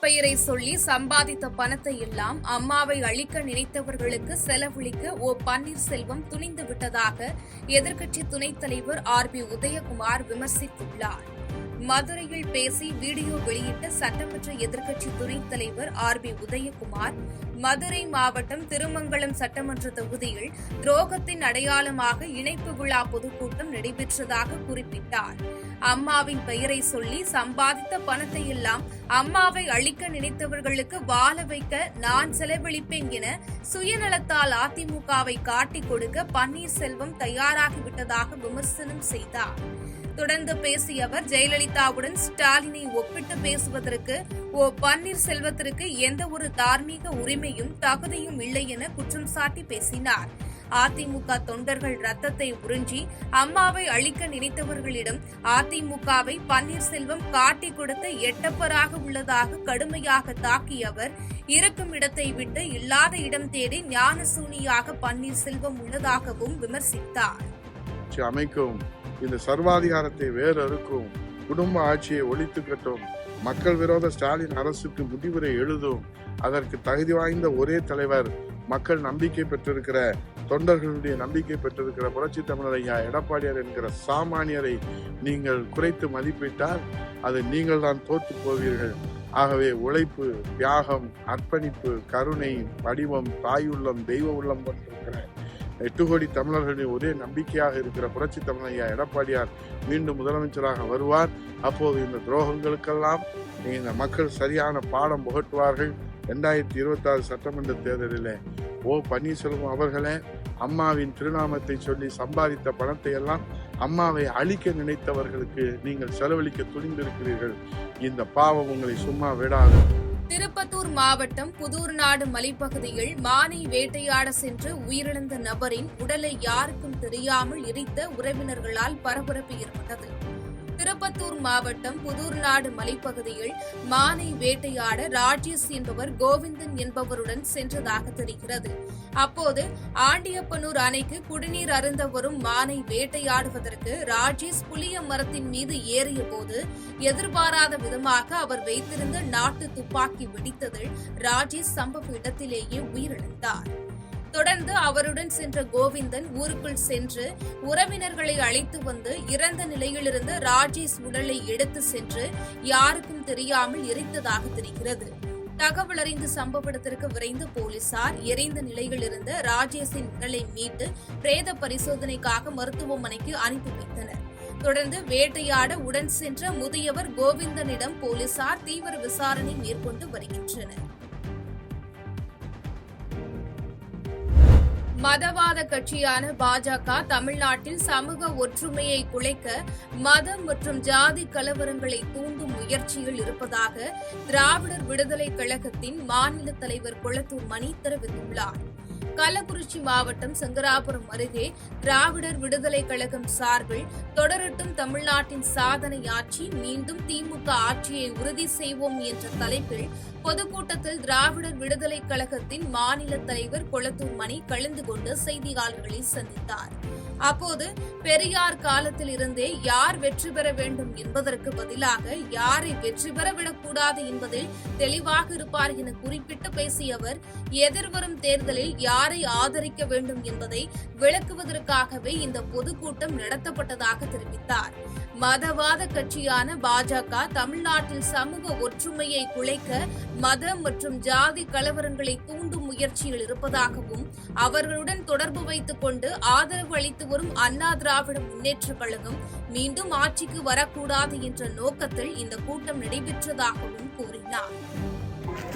பெயரை சொல்லி சம்பாதித்த பணத்தை எல்லாம் அம்மாவை அழிக்க நினைத்தவர்களுக்கு செலவழிக்க பன்னீர்செல்வம் துணிந்து விட்டதாக எதிர்க்கட்சி துணைத் தலைவர் ஆர்.பி. உதயகுமார் விமர்சித்துள்ளார். மதுரையில் பேசி வீடியோ வெளியிட்ட சட்டமன்ற எதிர்க்கட்சி துணைத் தலைவர் ஆர்.பி. உதயகுமார், மதுரை மாவட்டம் திருமங்கலம் சட்டமன்ற தொகுதியில் துரோகத்தின் அடையாளமாக இணைப்பு விழா பொதுக்கூட்டம் நடைபெற்றதாக குறிப்பிட்டார். அம்மாவின் பெயரை சொல்லி சம்பாதித்த பணத்தை எல்லாம் அம்மாவை அழிக்க நினைத்தவர்களுக்கு வாழ வைக்க நான் செலவழிப்பேன் என சுயநலத்தால் அதிமுகவை காட்டிக் கொடுக்க பன்னீர்செல்வம் தயாராகிவிட்டதாக விமர்சனம் செய்தார். தொடர்ந்து பேசிய அவர், ஜெயலலிதாவுடன் ஸ்டாலினை ஒப்பிட்டு பேசுவதற்கு பன்னீர்செல்வத்திற்கு எந்த ஒரு தார்மீக உரிமையும் தகுதியும் இல்லை என குற்றம் சாட்டி பேசினார். அதிமுக தொண்டர்கள் ரத்தத்தை உறிஞ்சி அம்மாவை அழிக்க நினைத்தவர்களிடம் அதிமுகவை பன்னீர்செல்வம் காட்டிக் கொடுத்த எட்டப்பராக உள்ளதாக கடுமையாக தாக்கிய அவர், இருக்கும் இடத்தை விட்டு இல்லாத இடம் தேடி ஞானசூனியாக பன்னீர்செல்வம் உள்ளதாகவும் விமர்சித்தார். அமைக்கும் இந்த சர்வாதிகாரத்தை வேறறுக்கும், குடும்ப ஆட்சியை ஒழித்து கட்டும், மக்கள் விரோத ஸ்டாலின் அரசுக்கு முடிவுரை எழுதும், அதற்கு தகுதி வாய்ந்த ஒரே தலைவர், மக்கள் நம்பிக்கை பெற்றிருக்கிற, தொண்டர்களுடைய நம்பிக்கை பெற்றிருக்கிற புரட்சி தமிழர் ஐயா எடப்பாடியார் என்கிற சாமானியரை நீங்கள் குறைத்து மதிப்பிட்டால் அது நீங்கள் தான் தோற்று போவீர்கள். ஆகவே உழைப்பு, தியாகம், அர்ப்பணிப்பு, கருணை, வடிவம், தாயுள்ளம், தெய்வ உள்ளம் கொண்டிருக்கிற 8 கோடி தமிழர்களின் ஒரே நம்பிக்கையாக இருக்கிற புரட்சி தமிழர் ஐயா எடப்பாடியார் மீண்டும் முதலமைச்சராக வருவார். அப்போது இந்த துரோகங்களுக்கெல்லாம் இந்த மக்கள் சரியான பாடம் புகட்டுவார்கள். 2026 சட்டமன்ற தேர்தலில் பன்னீர்செல்வம் அவர்களே, அம்மாவின் திருநாமத்தை சொல்லி சம்பாதித்த பணத்தை எல்லாம் அம்மாவை அழிக்க நினைத்தவர்களுக்கு நீங்கள் செலவழிக்க துணிந்திருக்கிறீர்கள். இந்த பாவம் உங்களை சும்மா விடாது. திருப்பத்தூர் மாவட்டம் புதூர்நாடு மலைப்பகுதியில் மானை வேட்டையாட சென்று உயிரிழந்த நபரின் உடலை யாருக்கும் தெரியாமல் எரித்த உறவினர்களால் பரபரப்பு ஏற்பட்டது. திருப்பத்தூர் மாவட்டம் புதூர்நாடு மலைப்பகுதியில் மானை வேட்டையாட ராஜேஷ் என்பவர் கோவிந்தன் என்பவருடன் சென்றதாக தெரிகிறது. அப்போது ஆண்டியப்பனூர் அணைக்கு குடிநீர் அருந்த வரும் மானை வேட்டையாடுவதற்கு ராஜேஷ் புளிய மரத்தின் மீது ஏறிய போது எதிர்பாராத விதமாக அவர் வைத்திருந்த நாட்டு துப்பாக்கி வெடித்ததில் ராஜேஷ் சம்பவ இடத்திலேயே உயிரிழந்தார். தொடர்ந்து அவருடன் சென்ற கோவிந்தன் ஊருக்குள் சென்று உறவினர்களை அழைத்து வந்து இறந்த நிலையிலிருந்து ராஜேஷ் உடலை எடுத்து சென்று யாருக்கும் தெரியாமல் எரித்ததாக தெரிகிறது. தகவல் அறிந்து சம்பவ இடத்திற்கு விரைந்த போலீசார் எரிந்த நிலையில் இருந்த ராஜேஷின் உடலை மீட்டு பிரேத பரிசோதனைக்காக மருத்துவமனைக்கு அனுப்பி வைத்தனர். தொடர்ந்து வேட்டையாட உடன் சென்ற முதியவர் கோவிந்தனிடம் போலீசார் தீவிர விசாரணை மேற்கொண்டு வருகின்றனர். மதவாத கட்சியான பாஜக தமிழ்நாட்டில் சமூக ஒற்றுமையை குலைக்க மதம் மற்றும் ஜாதி கலவரங்களை தூண்டும் முயற்சியில் இருப்பதாக திராவிடர் விடுதலைக் கழகத்தின் மாநில தலைவர் கொளத்தூர் மணி தெரிவித்துள்ளார். கள்ளக்குறிச்சி மாவட்டம் சங்கராபுரம் அருகே திராவிடர் விடுதலைக் கழகம் சார்பில் தொடரட்டும் தமிழ்நாட்டின் சாதனை ஆட்சி, மீண்டும் திமுக ஆட்சியை உறுதி செய்வோம் என்ற தலைப்பில் பொதுக்கூட்டத்தில் திராவிடர் விடுதலைக் கழகத்தின் மாநில தலைவர் கொளத்தூர் மணி கலந்து கொண்டு செய்தியாளர்களை சந்தித்தார். அப்போது பெரியார் காலத்தில் இருந்தே யார் வெற்றி பெற வேண்டும் என்பதற்கு பதிலாக யாரை வெற்றி பெறவிடக்கூடாது என்பதில் தெளிவாக இருப்பார் என குறிப்பிட்டு பேசிய அவர், எதிர்வரும் தேர்தலில் யாரை ஆதரிக்க வேண்டும் என்பதை விளக்குவதற்காகவே இந்த பொதுக்கூட்டம் நடத்தப்பட்டதாக தெரிவித்தார். மதவாத கட்சியான பாஜக தமிழ்நாட்டில் சமூக ஒற்றுமையை குலைக்க மத மற்றும் ஜாதி கலவரங்களை தூண்டும் முயற்சியில் இருப்பதாகவும் அவர்களுடன் தொடர்பு வைத்துக் கொண்டு ஆதரவு அளித்து வரும் அண்ணா திராவிட முன்னேற்றக் கழகம் மீண்டும் ஆட்சிக்கு வரக்கூடாது என்ற நோக்கத்தில் இந்த கூட்டம் நடைபெற்றதாகவும் கூறினார்.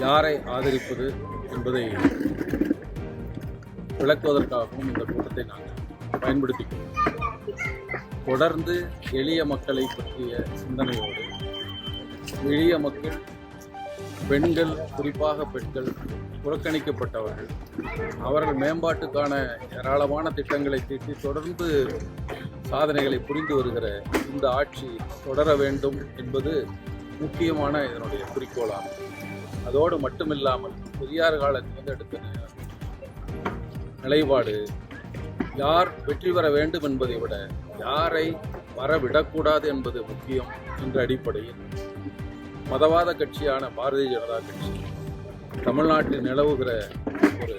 யாரை ஆதரிப்பது என்பதை விளக்குவதற்காகவும் இந்த கூட்டத்தை நாங்கள் பயன்படுத்திக்கிறோம். தொடர்ந்து எளிய மக்களை பற்றிய சிந்தனையோடு எளிய மக்கள், பெண்கள், குறிப்பாக பெண்கள், புறக்கணிக்கப்பட்டவர்கள், அவர்கள் மேம்பாட்டுக்கான ஏராளமான திட்டங்களை தீட்டி தொடர்ந்து சாதனைகளை புரிந்து வருகிற இந்த ஆட்சி தொடர வேண்டும் என்பது முக்கியமான இதனுடைய குறிக்கோளாகும். அதோடு மட்டுமில்லாமல் பெரியார் காலத்தில் எடுத்த நிலைப்பாடு யார் வெற்றி பெற வேண்டும் என்பதை விட யாரை வரவிடக்கூடாது என்பது முக்கியம் என்ற அடிப்படையில் மதவாத கட்சியான பாரதிய ஜனதா கட்சி தமிழ்நாட்டில் நிலவுகிற ஒரு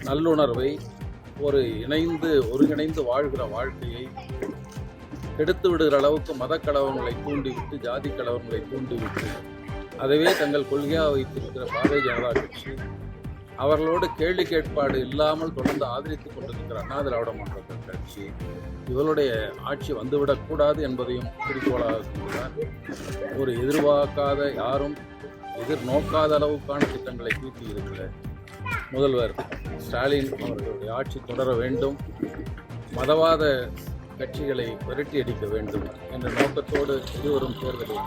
நல்லுணர்வை, ஒரு ஒருங்கிணைந்து வாழ்கிற வாழ்க்கையை கெடுத்து விடுகிற அளவுக்கு மத கலவரங்களை தூண்டிவிட்டு, ஜாதி கலவரங்களை தூண்டிவிட்டு, அதுவே தங்கள் கொள்கையாக வைத்திருக்கிற பாரதிய ஜனதா கட்சி அவர்களோடு கேள்வி கேட்பாடு இல்லாமல் தொடர்ந்து ஆதரித்துக் கொண்டிருக்கிற அண்ணா திராவிட முன்னேற்ற கட்சி இவருடைய ஆட்சி வந்துவிடக்கூடாது என்பதையும் குறிக்கோளாக கொண்டுதான் ஒரு எதிர்பார்க்காத, யாரும் எதிர்நோக்காத அளவுக்கான திட்டங்களை தீட்டியிருக்கிற முதல்வர் ஸ்டாலின் அவர்களுடைய ஆட்சி தொடர வேண்டும், மதவாத கட்சிகளை விரட்டி அடிக்க வேண்டும் என்ற நோக்கத்தோடு எதிர்வரும் தேர்தலில்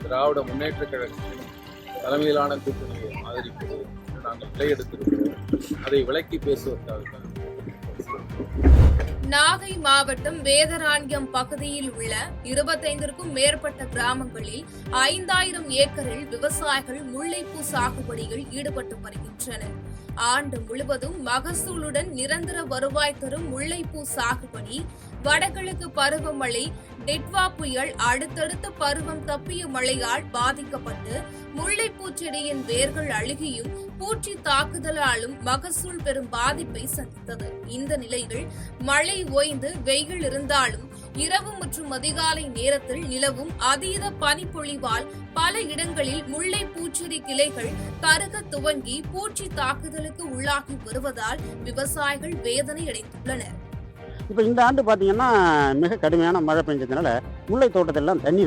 திராவிட முன்னேற்ற கழகத்தின் தலைமையிலான கூட்டணியை ஆதரிப்பது என்று நாங்கள் நிலையெடுத்திருக்கிறோம். அதை விளக்கி பேசுவதற்காக நாகை மாவட்டம் வேதராண்யம் பகுதியில் உள்ள 25க்கும் மேற்பட்ட கிராமங்களில் 5000 ஏக்கரில் விவசாயிகள் முல்லைப்பூ சாகுபடியில் ஈடுபட்டு வருகின்றனர். ஆண்டு முழுவதும் மகசூலுடன் நிரந்தர வருவாய் தரும் முல்லைப்பூ சாகுபடி வடகிழக்கு பருவமழை, டிட்வா புயல், அடுத்தடுத்த பருவம் தப்பிய மழையால் பாதிக்கப்பட்டு முல்லைப்பூ செடியின் வேர்கள் அழுகியும் பூச்சி தாக்குதலாலும் மகசூல் பெரும் பாதிப்பை சந்தித்தது. இந்த நிலையில் மழை ஓய்ந்து வெயில் இருந்தாலும் இரவு மற்றும் அதிகாலை நேரத்தில் நிலவும் அதீத பனிப்பொழிவால் பல இடங்களில் முல்லை பூச்செடி கிளைகள் கருக துவங்கி பூச்சி தாக்குதலுக்கு உள்ளாகி வருவதால் விவசாயிகள் வேதனை அடைந்துள்ளனர். இப்போ இந்த ஆண்டு பார்த்தீங்கன்னா மிக கடுமையான மழை பெஞ்சதுனால முல்லை தோட்டத்திலலாம் தண்ணி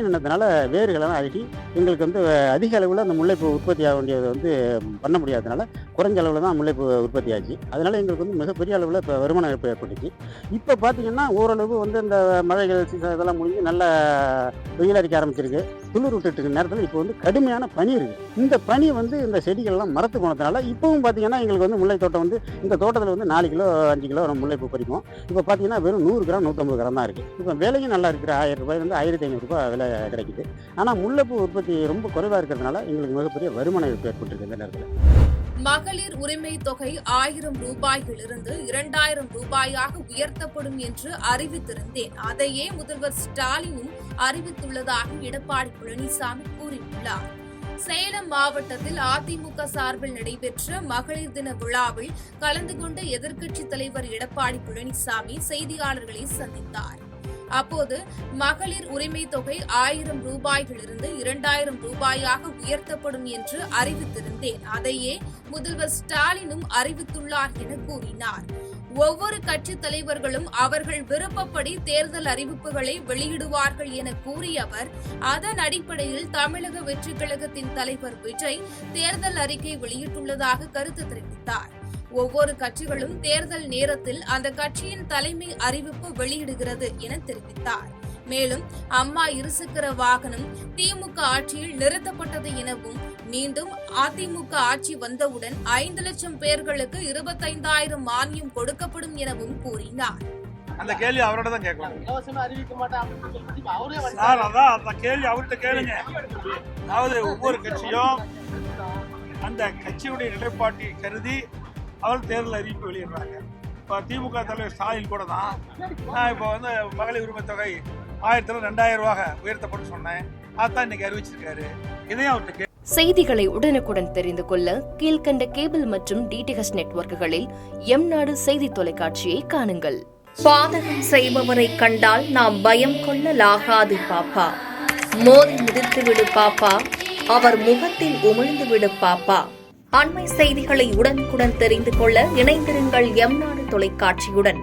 நின்றதுனால வேர்களெல்லாம் அழுகி எங்களுக்கு அதிக அளவில் அந்த முல்லைப்பூ உற்பத்தி ஆக வேண்டியதை பண்ண முடியாததுனால குறைஞ்ச அளவில் தான் முல்லைப்பூ உற்பத்தி ஆச்சு. அதனால் எங்களுக்கு மிகப்பெரிய அளவில் இப்போ வருமான இழப்பு ஏற்பட்டுச்சு. இப்போ பார்த்தீங்கன்னா ஓரளவு இந்த மழைகள் இதெல்லாம் முடிஞ்சு நல்ல வெயில் அடிக்க ஆரம்பிச்சிருக்கு. துளிர் விட்டுட்டு நேரத்தில் இப்போ கடுமையான பனி இருக்குது. இந்த பனி இந்த செடிகள்லாம் மரத்து போனதுனால இப்பவும் பார்த்தீங்கன்னா எங்களுக்கு முல்லை தோட்டம் இந்த தோட்டத்தில் 4 கிலோ 5 கிலோ முல்லைப்பூ பறிக்கும். இப்போ பார்த்தீங்கன்னா வெறும் 100 கிராம் 150 கிராம் தான் இருக்குது. இப்போ விலையும் நல்லா இருக்கிற 1000 ரூபாய் 1500 ரூபாய் விலை கிடைக்குது. ஆனால் முல்லைப்பூ உற்பத்தி ரொம்ப குறைவாக இருக்கிறதுனால எங்களுக்கு மிகப்பெரிய வருமான இழப்பு ஏற்பட்டிருக்கு இந்த நேரத்தில். மகளிர் உரிமை தொகை 1000 ரூபாயிலிருந்து 2000 ரூபாயாக உயர்த்தப்படும் என்று அறிவித்திருந்தேன். அதையே முதல்வர் ஸ்டாலினும் அறிவித்துள்ளதாக எடப்பாடி பழனிசாமி கூறியுள்ளார். சேலம் மாவட்டத்தில் அதிமுக சார்பில் நடைபெற்ற மகளிர் தின விழாவில் கலந்து கொண்ட எதிர்க்கட்சித் தலைவர் எடப்பாடி பழனிசாமி செய்தியாளர்களை சந்தித்தார். அப்போது மகளிர் உரிமை தொகை 1000 ரூபாயிலிருந்து 2000 ரூபாயாக உயர்த்தப்படும் என்று அறிவித்திருந்தேன். அதையே முதல்வர் ஸ்டாலினும் அறிவித்துள்ளார் என கூறினார். ஒவ்வொரு கட்சித் தலைவர்களும் அவர்கள் விருப்பப்படி தேர்தல் அறிவிப்புகளை வெளியிடுவார்கள் என கூறிய அவர், அதன் அடிப்படையில் தமிழக வெற்றிக் கழகத்தின் தலைவர் விஜய் தேர்தல் அறிக்கை வெளியிட்டுள்ளதாக கருத்து தெரிவித்தார். ஒவ்வொரு கட்சிகளும் தேர்தல் நேரத்தில் அந்த கட்சியின் தலைமை அறிவிப்பு வெளியிடுகிறது என தெரிவித்தார். மேலும் அம்மா இருசக்கர வாகனம் திமுக ஆட்சியில் நிறுத்தப்பட்டது எனவும், மீண்டும் அதிமுக ஆட்சி வந்தவுடன் 5 லட்சம் பேர்களுக்கு 25,000 மானியம் கொடுக்கப்படும் எனவும் கூறினார். அந்த கேள்வி அவரோட தான் கேட்கணும். சார், அதான் அந்த கேள்வி அவர்கிட்ட கேளுங்க. அதாவது ஒவ்வொரு கட்சியும் அந்த கட்சியுடைய நிலைப்பாட்டை கருதி அவர் தேர்தல் அறிவிப்பு வெளியிடுறாங்க. இப்போ திமுக தலைவர் ஸ்டாலின் கூட தான் இப்போ மகளிர் உரிமை தொகை 1000 2000 ரூபாய் உயர்த்தப்படும் சொன்னேன். அதான் இன்னைக்கு அறிவிச்சிருக்காரு. இதையும் அவர்கிட்ட செய்திகளை உடனுக்குடன் தெரிந்து கொள்ள கீழ்கண்ட கேபிள் மற்றும் டிடிஎச் நெட்வொர்க்குகளில் எம்நாடு செய்தி தொலைக்காட்சியை காணுங்கள். பாதகம் செய்பவரை கண்டால் நாம் பயம் கொள்ளலாகாது பாப்பா. மோதி மிதித்துவிடு பாப்பா, அவர் முகத்தில் உமிழ்ந்துவிடு பாப்பா. அண்மை செய்திகளை உடனுக்குடன் தெரிந்து கொள்ள இணைந்திருங்கள் எம்நாடு தொலைக்காட்சியுடன்.